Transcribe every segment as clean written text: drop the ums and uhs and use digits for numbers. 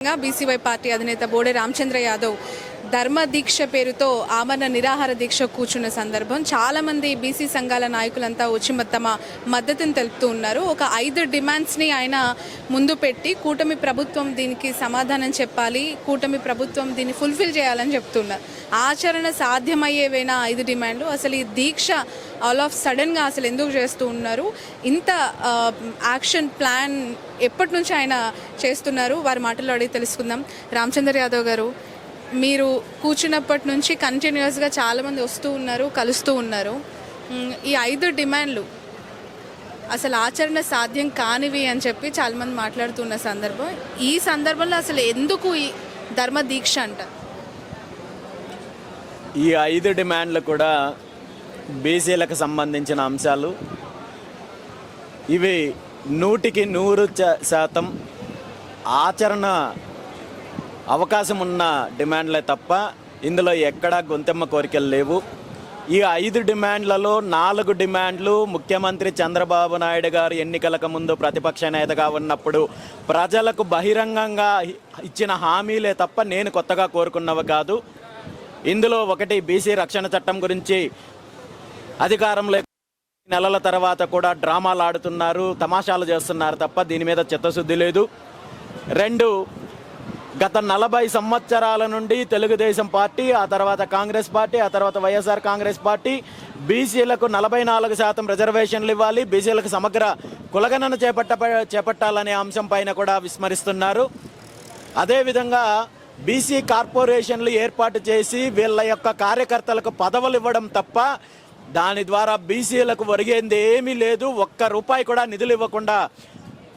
BCY party అధినేత బోడే రామచంద్ర యాదవ్ ధర్మ దీక్ష పేరుతో ఆమరణ నిరాహార దీక్ష కూర్చున్న సందర్భం చాలామంది బీసీ సంఘాల నాయకులంతా వచ్చి తమ మద్దతును తెలుపుతూ ఉన్నారు. ఒక 5 డిమాండ్స్ని ఆయన ముందు పెట్టి కూటమి ప్రభుత్వం దీనికి సమాధానం చెప్పాలి, కూటమి ప్రభుత్వం దీన్ని ఫుల్ఫిల్ చేయాలని చెప్తున్నారు. ఆచరణ సాధ్యమయ్యేవైనా 5 డిమాండ్లు. అసలు ఈ దీక్ష ఆల్ ఆఫ్ సడన్గా అసలు ఎందుకు చేస్తూ ఉన్నారు, ఇంత యాక్షన్ ప్లాన్ ఎప్పటి నుంచి ఆయన చేస్తున్నారు, వారి మాటల్లో అడిగి తెలుసుకుందాం. రామచంద్ర యాదవ్ గారు, మీరు కూర్చున్నప్పటి నుంచి కంటిన్యూస్గా చాలామంది వస్తూ ఉన్నారు, కలుస్తూ ఉన్నారు. ఈ 5 డిమాండ్లు అసలు ఆచరణ సాధ్యం కానివి అని చెప్పి చాలామంది మాట్లాడుతున్న సందర్భం. ఈ సందర్భంలో అసలు ఎందుకు ఈ ధర్మ దీక్ష అంటారు? ఈ 5 డిమాండ్లు కూడా బీసీలకు సంబంధించిన అంశాలు. ఇవి 100% ఆచరణ అవకాశం ఉన్న డిమాండ్లే తప్ప ఇందులో ఎక్కడా గొంతెమ్మ కోరికలు లేవు. ఈ 5 డిమాండ్లలో 4 డిమాండ్లు ముఖ్యమంత్రి చంద్రబాబు నాయుడు గారు ఎన్నికలకు ముందు ప్రతిపక్ష నేతగా ఉన్నప్పుడు ప్రజలకు బహిరంగంగా ఇచ్చిన హామీలే తప్ప నేను కొత్తగా కోరుకున్నవి కాదు. ఇందులో ఒకటి, బీసీ రక్షణ చట్టం గురించి అధికారంలో నెలల తర్వాత కూడా డ్రామాలు ఆడుతున్నారు, తమాషాలు చేస్తున్నారు తప్ప దీని మీద చిత్తశుద్ధి లేదు. 2, గత 40 సంవత్సరాల నుండి తెలుగుదేశం పార్టీ, ఆ తర్వాత కాంగ్రెస్ పార్టీ, ఆ తర్వాత వైఎస్ఆర్ కాంగ్రెస్ పార్టీ బీసీలకు 44% రిజర్వేషన్లు ఇవ్వాలి, బీసీలకు సమగ్ర కులగణన చేపట్టాలనే అంశం పైన కూడా విస్మరిస్తున్నారు. అదేవిధంగా బీసీ కార్పొరేషన్లు ఏర్పాటు చేసి వీళ్ళ యొక్క కార్యకర్తలకు పదవులు ఇవ్వడం తప్ప దాని ద్వారా బీసీలకు ఒరిగేంది ఏమీ లేదు. ₹1 కూడా నిధులు ఇవ్వకుండా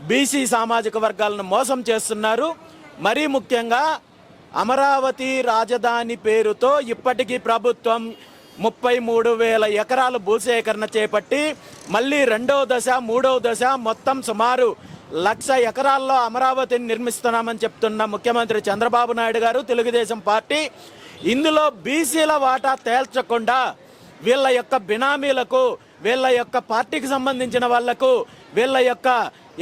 బీసీ సామాజిక వర్గాలను మోసం చేస్తున్నారు. మరీ ముఖ్యంగా అమరావతి రాజధాని పేరుతో ఇప్పటికీ ప్రభుత్వం 33,000 ఎకరాలు భూసేకరణ చేపట్టి మళ్ళీ 2వ దశ 3వ దశ మొత్తం సుమారు 1,00,000 ఎకరాల్లో అమరావతిని నిర్మిస్తున్నామని చెప్తున్న ముఖ్యమంత్రి చంద్రబాబు నాయుడు గారు, తెలుగుదేశం పార్టీ ఇందులో బీసీల వాటా తేల్చకుండా వీళ్ళ యొక్క బినామీలకు, వీళ్ళ యొక్క పార్టీకి సంబంధించిన వాళ్లకు, వీళ్ళ యొక్క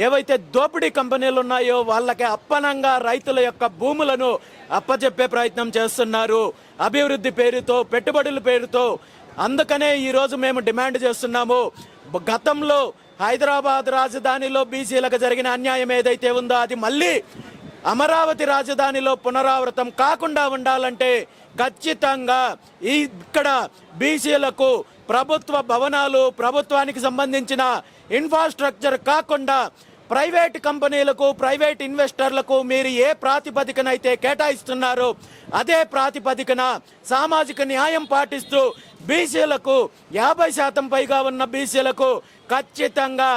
ఏవైతే దోపిడీ కంపెనీలు ఉన్నాయో వాళ్ళకి అప్పనంగా రైతుల యొక్క భూములను అప్పచెప్పే ప్రయత్నం చేస్తున్నారు అభివృద్ధి పేరుతో, పెట్టుబడుల పేరుతో. అందుకనే ఈరోజు మేము డిమాండ్ చేస్తున్నాము, గతంలో హైదరాబాద్ రాజధానిలో బీసీలకు జరిగిన అన్యాయం ఏదైతే ఉందో అది మళ్ళీ అమరావతి రాజధానిలో పునరావృతం కాకుండా ఉండాలంటే ఖచ్చితంగా ఇక్కడ బీసీలకు ప్రభుత్వ భవనాలు, ప్రభుత్వానికి సంబంధించిన ఇన్ఫ్రాస్ట్రక్చర్ కాకుండా ప్రైవేట్ కంపెనీలకు, ప్రైవేట్ ఇన్వెస్టర్లకు మీరు ఏ ప్రాతిపదికనైతే కేటాయిస్తున్నారో అదే ప్రాతిపదికన సామాజిక న్యాయం పాటిస్తూ బీసీలకు 50% పైగా ఉన్న బీసీలకు ఖచ్చితంగా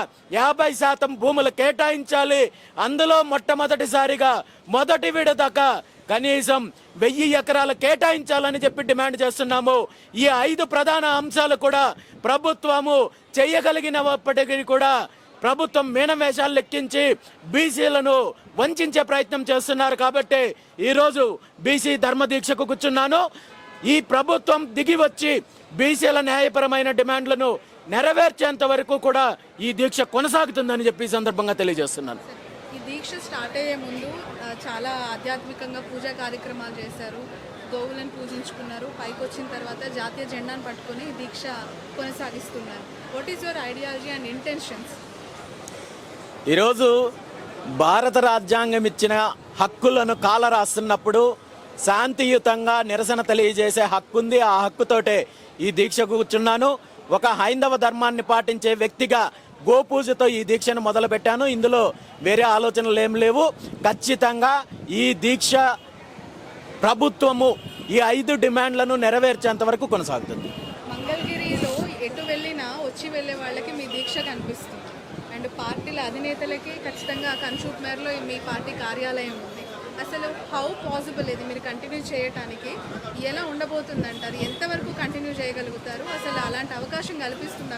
50% భూములు కేటాయించాలి. అందులో మొట్టమొదటిసారిగా మొదటి విడత కనీసం 1000 ఎకరాలు కేటాయించాలని చెప్పి డిమాండ్ చేస్తున్నాము. ఈ 5 ప్రధాన అంశాలు కూడా ప్రభుత్వము చేయగలిగినప్పటికీ కూడా ప్రభుత్వం మీనవేషాలు లెక్కించి బీసీలను వంచే ప్రయత్నం చేస్తున్నారు. కాబట్టి ఈరోజు బీసీ ధర్మదీక్షకు కూర్చున్నాను. ఈ ప్రభుత్వం దిగి వచ్చి బీసీల న్యాయపరమైన డిమాండ్లను నెరవేర్చేంత వరకు కూడా ఈ దీక్ష కొనసాగుతుందని చెప్పి ఈ సందర్భంగా తెలియజేస్తున్నాను. ఈ దీక్ష స్టార్ట్ అయ్యే ముందు చాలా ఆధ్యాత్మికంగా పూజా కార్యక్రమాలు చేశారు, గోవులను పూజించుకున్నారు. పైకి వచ్చిన తర్వాత జాతీయ జెండాను పట్టుకొని దీక్ష కొనసాగిస్తున్నారు. What is your ideology and intentions? ఈరోజు భారత రాజ్యాంగం ఇచ్చిన హక్కులను కాలరాస్తున్నప్పుడు శాంతియుతంగా నిరసన తెలియజేసే హక్కు ఉంది. ఆ హక్కుతోటే ఈ దీక్ష కూర్చున్నాను. ఒక హైందవ ధర్మాన్ని పాటించే వ్యక్తిగా గోపూజతో ఈ దీక్షను మొదలుపెట్టాను. ఇందులో వేరే ఆలోచనలు ఏం లేవు. ఖచ్చితంగా ఈ దీక్ష ప్రభుత్వము ఈ 5 డిమాండ్లను నెరవేర్చేంత వరకు కొనసాగుతుంది. మంగళగిరిలో ఎటు వెళ్ళినా వచ్చి వెళ్ళే వాళ్ళకి మీ దీక్ష కనిపిస్తుంది. అండ్ పార్టీల అధినేతలకి ఖచ్చితంగా కన్షూట్మేర్లో మీ పార్టీ కార్యాలయం ఉంది. అసలు హౌ పాసిబుల్ ఇది మీరు కంటిన్యూ చేయడానికి? ఎలా ఉండబోతుంది అంటారు? ఎంతవరకు కంటిన్యూ చేయగలుగుతారు? అసలు అలాంటి అవకాశం కల్పిస్తుందా?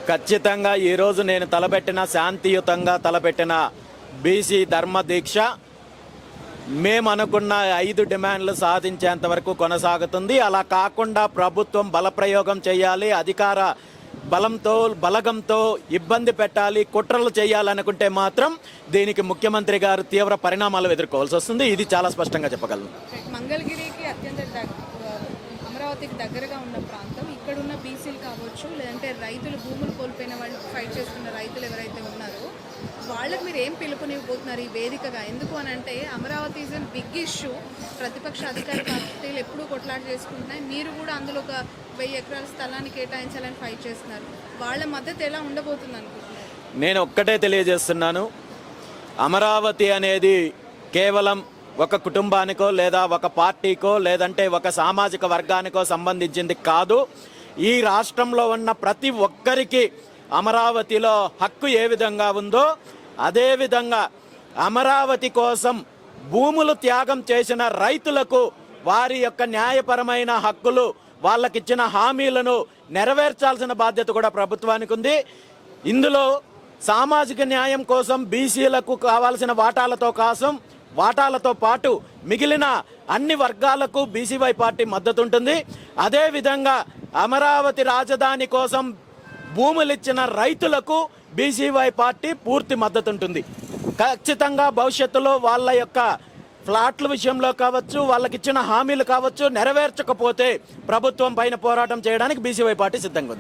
ఖచ్చితంగా ఈరోజు నేను తలపెట్టిన, శాంతియుతంగా తలపెట్టిన బీసీ ధర్మ దీక్ష మేము అనుకున్న 5 డిమాండ్లు సాధించేంత వరకు కొనసాగుతుంది. అలా కాకుండా ప్రభుత్వం బలప్రయోగం చేయాలి, అధికార బలగంతో ఇబ్బంది పెట్టాలి, కుట్రలు చేయాలనుకుంటే మాత్రం దీనికి ముఖ్యమంత్రి గారు తీవ్ర పరిణామాలు ఎదుర్కోవాల్సి వస్తుంది. ఇది చాలా స్పష్టంగా చెప్పగలను. మంగళగిరికి అమరావతికి దగ్గరగా ఉన్న ప్రాంతం, ఇక్కడున్న బీసీలు కావచ్చు, లేదంటే రైతులు, భూములు కోల్పోయిన వాళ్ళు, ఫైట్ చేస్తున్న రైతులు ఎవరైతే ఉన్నారో వాళ్ళకి మీరు ఏం పిలుపునివ్వబోతున్నారు ఈ వేదికగా? ఎందుకు అని అంటే Amaravati is an big issue. ప్రతిపక్ష అధికార పార్టీలు ఎప్పుడూ కొట్లాట చేసుకుంటున్నాయి. మీరు కూడా అందులో ఒక 1000 ఎకరాల స్థలాన్ని కేటాయించాలని ఫైట్ చేస్తున్నారు. వాళ్ళ మద్దతు ఎలా ఉండబోతుంది అనుకుంటున్నారు? నేను ఒక్కటే తెలియజేస్తున్నాను, అమరావతి అనేది కేవలం ఒక కుటుంబానికో లేదా ఒక పార్టీకో లేదంటే ఒక సామాజిక వర్గానికో సంబంధించింది కాదు. ఈ రాష్ట్రంలో ఉన్న ప్రతి ఒక్కరికి అమరావతిలో హక్కు ఏ విధంగా ఉందో అదేవిధంగా అమరావతి కోసం భూములు త్యాగం చేసిన రైతులకు వారి యొక్క న్యాయపరమైన హక్కులు, వాళ్ళకిచ్చిన హామీలను నెరవేర్చాల్సిన బాధ్యత కూడా ప్రభుత్వానికి ఉంది. ఇందులో సామాజిక న్యాయం కోసం బీసీలకు కావాల్సిన వాటాలతో పాటు మిగిలిన అన్ని వర్గాలకు బీసీవై పార్టీ మద్దతు ఉంటుంది. అదేవిధంగా అమరావతి రాజధాని కోసం భూములిచ్చిన రైతులకు బీసీవై పార్టీ పూర్తి మద్దతు ఉంటుంది. ఖచ్చితంగా భవిష్యత్తులో వాళ్ళ యొక్క ఫ్లాట్ల విషయంలో కావచ్చు, వాళ్ళకి ఇచ్చిన హామీలు కావచ్చు, నెరవేర్చకపోతే ప్రభుత్వం పైన పోరాటం చేయడానికి బీసీవై పార్టీ సిద్ధంగా ఉంది.